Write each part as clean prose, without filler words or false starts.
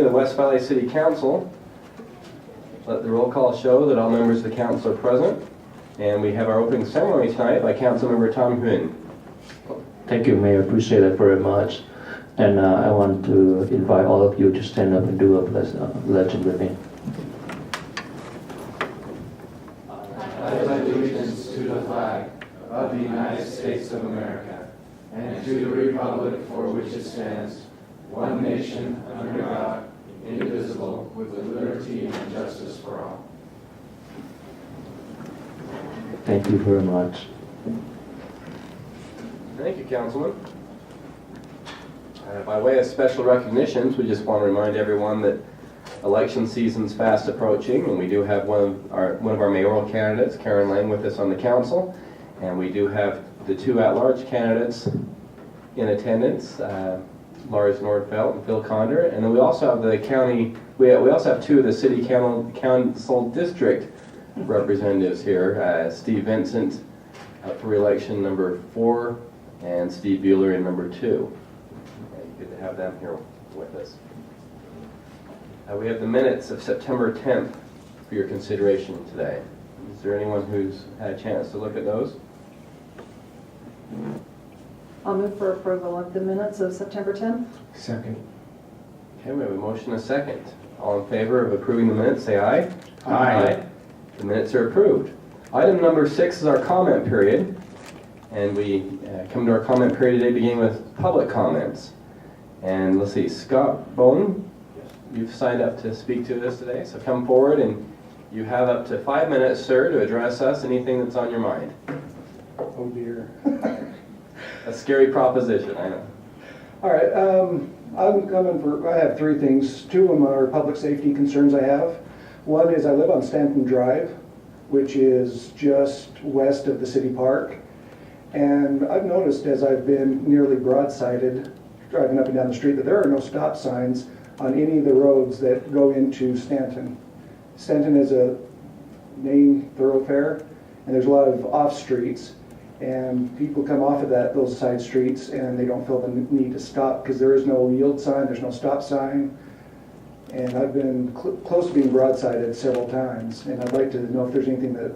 of the West Valley City Council. Let the roll call show that all members of the council are present. And we have our opening ceremony tonight by Councilmember Tom Huynh. Thank you, Mayor. Appreciate it very much. And I want to invite all of you to stand up and do a pledge with me. I pledge allegiance to the flag of the United States of America and to the republic for which it stands, one nation under God, indivisible, with liberty and justice for all. Thank you very much. Thank you, Councilman. By way of special recognitions, we just want to remind everyone that election season's fast approaching, and we do have one of our mayoral candidates, Karen Lang, with us on the council, and we do have the two at-large candidates in attendance, Lars Nordfeldt and Phil Condor, and then we also have the county. We also have two of the city council district representatives here, Steve Vincent for re-election number 4, and Steve Bueller in number 2. Good to have them here with us. We have the minutes of September 10th for your consideration today. Is there anyone who's had a chance to look at those? I'll move for approval of the minutes of September 10th. Second. Okay, we have a motion and a second. All in favor of approving the minutes, say aye. Aye. The minutes are approved. Item number 6 is our comment period. And we come to our comment period today beginning with public comments. And let's see, Scott Bone, you've signed up to speak to this today, so come forward and you have up to 5 minutes, sir, to address us, anything that's on your mind. Oh dear. A scary proposition, I know. All right, I'm coming for, I have 3 things. 2 of them are public safety concerns I have. One is I live on Stanton Drive, which is just west of the city park. And I've noticed as I've been nearly broadsided driving up and down the street that there are no stop signs on any of the roads that go into Stanton. Stanton is a main thoroughfare, and there's a lot of off streets, and people come off of those side streets and they don't feel the need to stop because there is no yield sign, there's no stop sign. And I've been close to being broadsided several times, and I'd like to know if there's anything that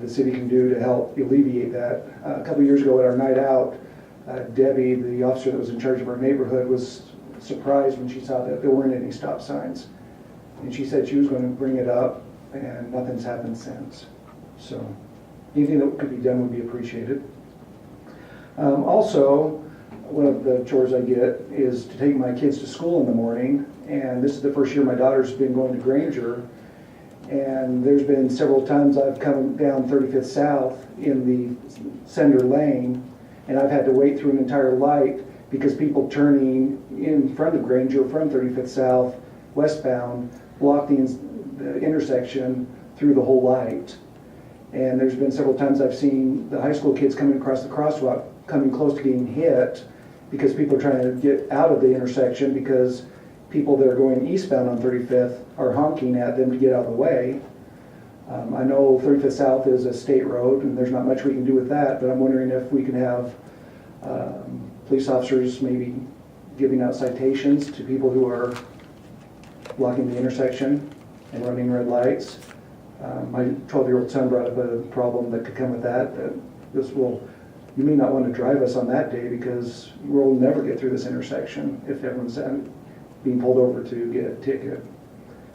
the city can do to help alleviate that. A couple of years ago at our night out, Debbie, the officer that was in charge of our neighborhood, was surprised when she saw that there weren't any stop signs. And she said she was going to bring it up, and nothing's happened since. So anything that could be done would be appreciated. Also, one of the chores I get is to take my kids to school in the morning, and this is the first year my daughter's been going to Granger, and there's been several times I've come down 35th South in the center lane, and I've had to wait through an entire light because people turning in front of Granger from 35th South westbound block the intersection through the whole light. And there's been several times I've seen the high school kids coming across the crosswalk coming close to getting hit because people are trying to get out of the intersection because people that are going eastbound on 35th are honking at them to get out of the way. I know 35th South is a state road and there's not much we can do with that, but I'm wondering if we can have police officers maybe giving out citations to people who are blocking the intersection and running red lights. My 12-year-old son brought up a problem that could come with that. You may not want to drive us on that day because we'll never get through this intersection if everyone's being pulled over to get a ticket.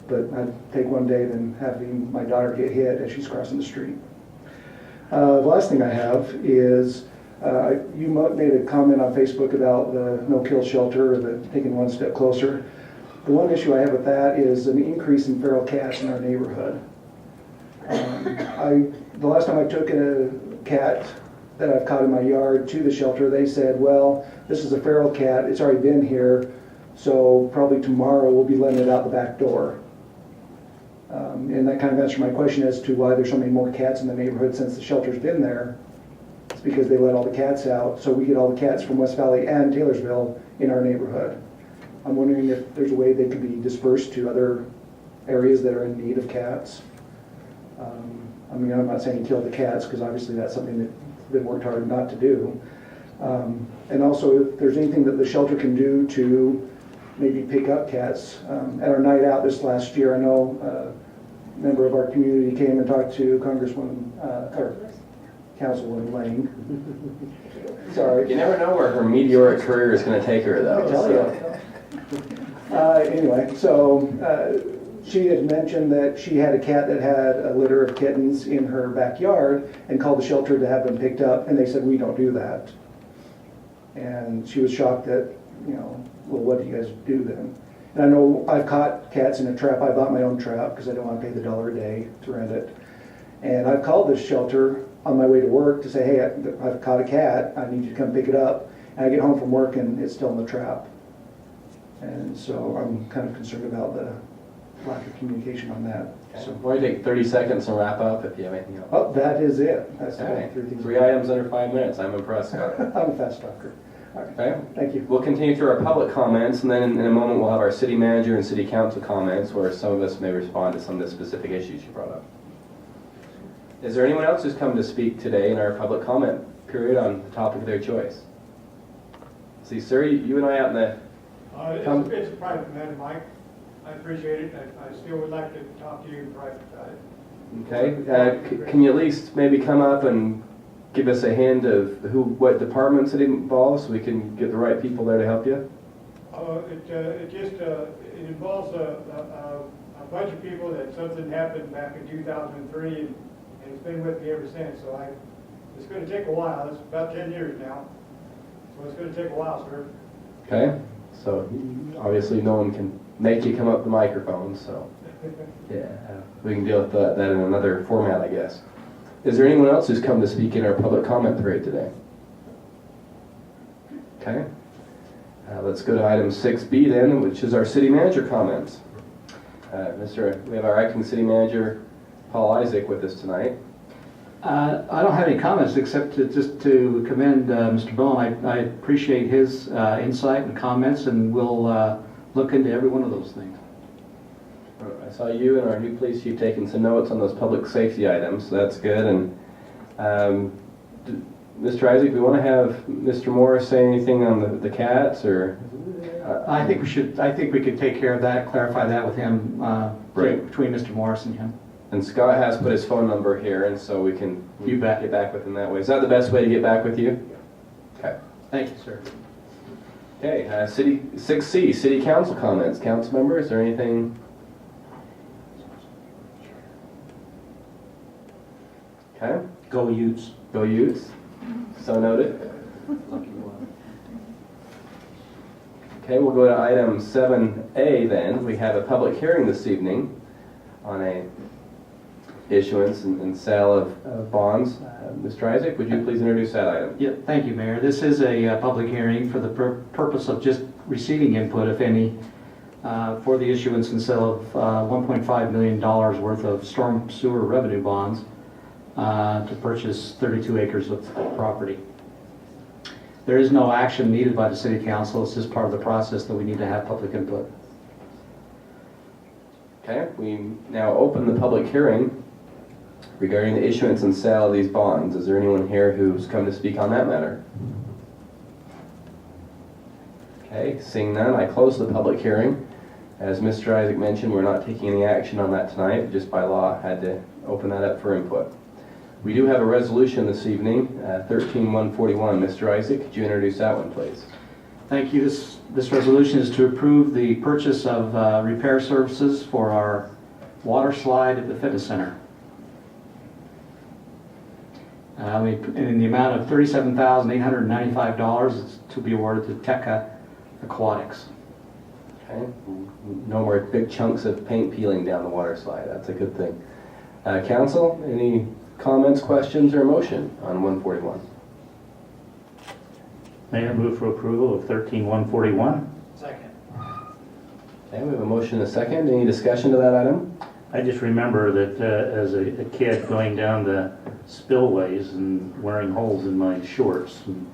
But I'd take one day than having my daughter get hit as she's crossing the street. The last thing I have is you made a comment on Facebook about the no-kill shelter, the taking one step closer. The one issue I have with that is an increase in feral cats in our neighborhood. The last time I took a cat that I've caught in my yard to the shelter, they said, well, this is a feral cat, it's already been here, so probably tomorrow we'll be letting it out the back door. And that kind of answered my question as to why there's so many more cats in the neighborhood since the shelter's been there. It's because they let all the cats out, so we get all the cats from West Valley and Taylorsville in our neighborhood. I'm wondering if there's a way they could be dispersed to other areas that are in need of cats. I mean, I'm not saying kill the cats, because obviously that's something that's been worked hard not to do. And also, if there's anything that the shelter can do to maybe pick up cats. At our night out this last year, I know a member of our community came and talked to Congresswoman, or Councilwoman Lang. Sorry. You never know where her meteoric career is going to take her, though. I tell so. you. Anyway, so she had mentioned that she had a cat that had a litter of kittens in her backyard and called the shelter to have them picked up, and they said, we don't do that. And she was shocked that, well, what do you guys do then? And I know I've caught cats in a trap. I bought my own trap because I don't want to pay the $1 a day to rent it. And I've called this shelter on my way to work to say, hey, I've caught a cat. I need you to come pick it up. And I get home from work and it's still in the trap. And so I'm kind of concerned about the lack of communication on that. Okay. So, Why don't you take 30 seconds and wrap up if you have anything else? oh, that is it. That's the Okay. three things. 3 items under 5 minutes. I'm impressed, Scott. I'm a fast talker. All right. Okay. Thank you. We'll continue through our public comments, and then in a moment we'll have our city manager and city council comments where some of us may respond to some of the specific issues you brought up. Is there anyone else who's come to speak today in our public comment period on the topic of their choice? See, sir, you and I out in the... It's a private matter, Mike. I appreciate it. I still would like to talk to you in private about it. Okay. Can you at least maybe come up and give us a hint of what departments it involves so we can get the right people there to help you? It involves a bunch of people that something happened back in 2003, and it's been with me ever since. So it's going to take a while. It's about 10 years now, so it's going to take a while, sir. Okay. So obviously no one can make you come up the microphone, so yeah, we can deal with that in another format, I guess. Is there anyone else who's come to speak in our public comment period today? Okay. Let's go to item 6B then, which is our city manager comments. We have our acting city manager, Paul Isaac, with us tonight. I don't have any comments except just to commend Mr. Bowen. I appreciate his insight and comments, and we'll look into every one of those things. I saw you and our new police chief taking some notes on those public safety items, so that's good. And Mr. Isaac, we want to have Mr. Morris say anything on the cats, or? I think we could take care of that, clarify that with him, Right. between Mr. Morris and him. And Scott has put his phone number here, and so we can You bet. get back with him that way. Is that the best way to get back with you? Okay. Thank you, sir. Okay, 6C, city council comments. Council members, is there anything? Okay, Go Utes. go Utes. So noted. Okay, we'll go to item 7A then. We have a public hearing this evening on a issuance and sale of bonds. Mr. Isaac, would you please introduce that item? Yeah, thank you, Mayor. This is a public hearing for the purpose of just receiving input, if any, for the issuance and sale of $1.5 million worth of storm sewer revenue bonds to purchase 32 acres of property. There is no action needed by the City Council. It's just part of the process that we need to have public input. Okay, we now open the public hearing regarding the issuance and sale of these bonds. Is there anyone here who's come to speak on that matter? Okay, seeing none, I close the public hearing. As Mr. Isaac mentioned, we're not taking any action on that tonight. Just by law, had to open that up for input. We do have a resolution this evening, 13-141. Mr. Isaac, could you introduce that one, please? Thank you. This resolution is to approve the purchase of repair services for our water slide at the fitness center. In the amount of $37,895 is to be awarded to Tekka Aquatics. Okay, no more big chunks of paint peeling down the water slide. That's a good thing. Council, any comments, questions, or motion on 141? Mayor, move for approval of 13-141. Second. Okay, we have a motion and a second. Any discussion to that item? I just remember that as a kid going down the spillways and wearing holes in my shorts. And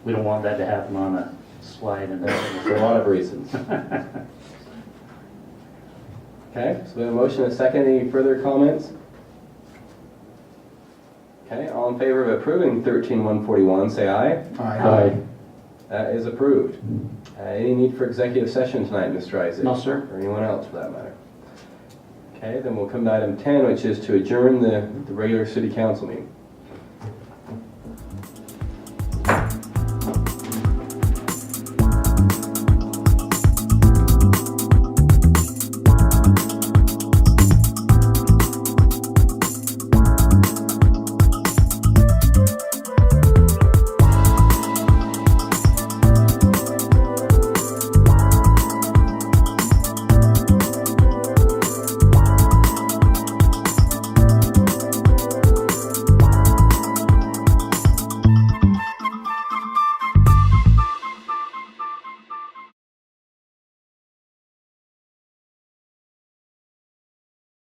we don't want that to happen on a slide. And For a lot of reasons. Okay, so we have a motion and a second. Any further comments? Okay, all in favor of approving 13-141, say aye. Aye. That is approved. Any need for executive session tonight, Mr. Isaac? No, sir. Or anyone else for that matter? Okay, then we'll come to item 10, which is to adjourn the regular city council meeting.